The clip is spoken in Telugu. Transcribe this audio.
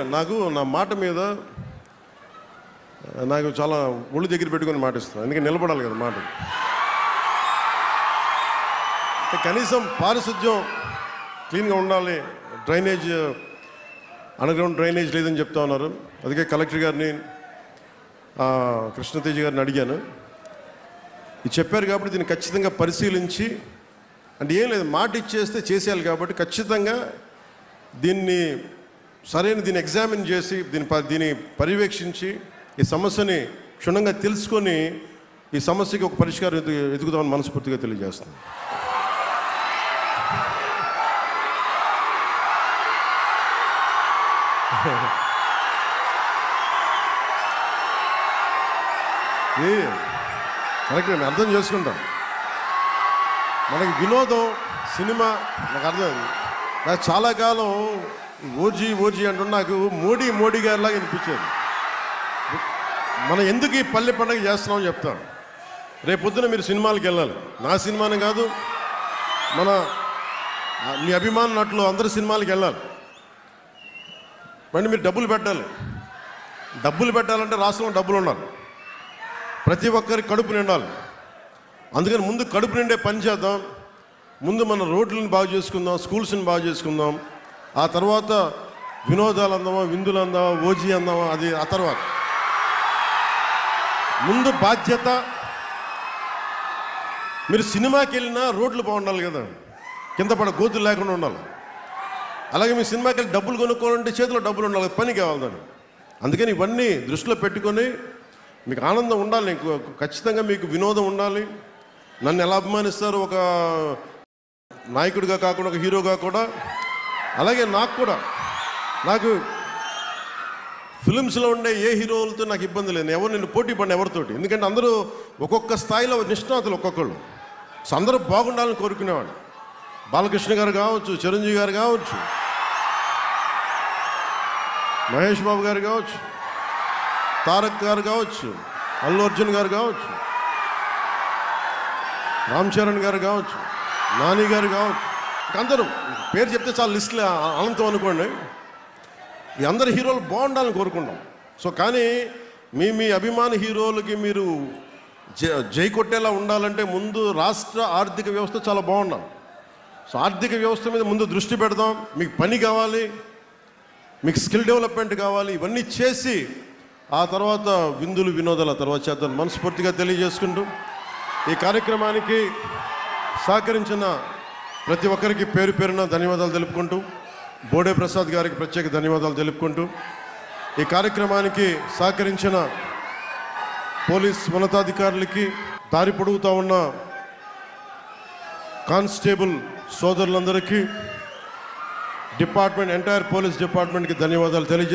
నాకు నా మాట మీద నాకు చాలా ఒళ్ళు దగ్గర పెట్టుకొని మాటిస్తాను. అందుకే నిలబడాలి కదా మాట. కనీసం పారిశుద్ధ్యం క్లీన్గా ఉండాలి, డ్రైనేజ్ అండర్గ్రౌండ్ డ్రైనేజ్ లేదని చెప్తా ఉన్నారు. అందుకే కలెక్టర్ గారిని కృష్ణతేజ గారిని అడిగాను. ఇది చెప్పారు కాబట్టి దీన్ని ఖచ్చితంగా పరిశీలించి, అంటే ఏం లేదు మాట ఇచ్చేస్తే చేసేయాలి కాబట్టి ఖచ్చితంగా దీన్ని దీన్ని ఎగ్జామిన్ చేసి దీన్ని పర్యవేక్షించి ఈ సమస్యని క్షుణ్ణంగా తెలుసుకొని ఈ సమస్యకి ఒక పరిష్కారం ఎదుగుదామని మనస్ఫూర్తిగా తెలియజేస్తున్నాను. కరెక్ట్, నేను అర్థం చేసుకుంటాం. మనకి వినోదం సినిమా నాకు అర్థం. నాకు చాలా కాలం ఓజీ అంటూ నాకు మోడీ గారిలాగా అనిపించేది. మనం ఎందుకు ఈ పల్లె పండుగ చేస్తున్నామని చెప్తాను. రేపొద్దున మీరు సినిమాలకు వెళ్ళాలి, నా సినిమానే కాదు, మన మీ అభిమాన నటులు అందరి సినిమాలకు వెళ్ళాలి. మరి మీరు డబ్బులు పెట్టాలంటే రాష్ట్రంలో డబ్బులు ఉండాలి, ప్రతి ఒక్కరికి కడుపు నిండాలి. అందుకని ముందు కడుపు నిండే పని చేద్దాం. ముందు మన రోడ్లను బాగు చేసుకుందాం, స్కూల్స్ని బాగు చేసుకుందాం. ఆ తర్వాత వినోదాలు అందామా, విందులు అందామా, ఓజీ అందామా, అది ఆ తర్వాత. ముందు బాధ్యత. మీరు సినిమాకి వెళ్ళినా రోడ్లు బాగుండాలి కదా, కింద పడ గోతులు లేకుండా ఉండాలి. అలాగే మీ సినిమాకి వెళ్ళి డబ్బులు కొనుక్కోవాలంటే చేతిలో డబ్బులు ఉండాలి, పని కావాలి దాన్ని. అందుకని ఇవన్నీ దృష్టిలో పెట్టుకొని మీకు ఆనందం ఉండాలి, ఖచ్చితంగా మీకు వినోదం ఉండాలి. నన్ను ఎలా అభిమానిస్తారు ఒక నాయకుడిగా కాకుండా ఒక హీరోగా కూడా, అలాగే నాకు ఫిలిమ్స్లో ఉండే ఏ హీరోలతో నాకు ఇబ్బంది లేదు. నేను పోటీ పడిన ఎవరితోటి, ఎందుకంటే అందరూ ఒక్కొక్క స్థాయిలో నిష్ణాతులు ఒక్కొక్కళ్ళు. సో అందరూ బాగుండాలని కోరుకునేవాడు. బాలకృష్ణ గారు కావచ్చు, చిరంజీవి గారు కావచ్చు, మహేష్ బాబు గారు కావచ్చు, తారక్ గారు కావచ్చు, అల్లు అర్జున్ గారు కావచ్చు, రామ్ చరణ్ గారు కావచ్చు, నాని గారు కావచ్చు. అందరూ పేరు చెప్తే చాలా లిస్టులు అనంతం అనుకోండి. ఈ అందరు హీరోలు బాగుండాలని కోరుకుంటాం. సో కానీ మీ అభిమాన హీరోలకి మీరు జై కొట్టేలా ఉండాలంటే ముందు రాష్ట్ర ఆర్థిక వ్యవస్థ చాలా బాగుండాలి. సో ఆర్థిక వ్యవస్థ మీద ముందు దృష్టి పెడదాం. మీకు పని కావాలి, మీకు స్కిల్ డెవలప్మెంట్ కావాలి. ఇవన్నీ చేసి ఆ తర్వాత విందులు వినోదాల తర్వాత చేద్దాం మనస్ఫూర్తిగా తెలియజేసుకుంటూ, ఈ కార్యక్రమానికి సహకరించిన ప్రతి ఒక్కరికి పేరు పేరున ధన్యవాదాలు తెలుపుకుంటూ, బోడే ప్రసాద్ గారికి ప్రత్యేక ధన్యవాదాలు తెలుపుకుంటూ, ఈ కార్యక్రమానికి సహకరించిన పోలీస్ ఉన్నతాధికారులకి, దారి పొడుగుతూ ఉన్న కానిస్టేబుల్ సోదరులందరికీ, ఎంటైర్ పోలీస్ డిపార్ట్మెంట్కి ధన్యవాదాలు తెలియజేస్తాను.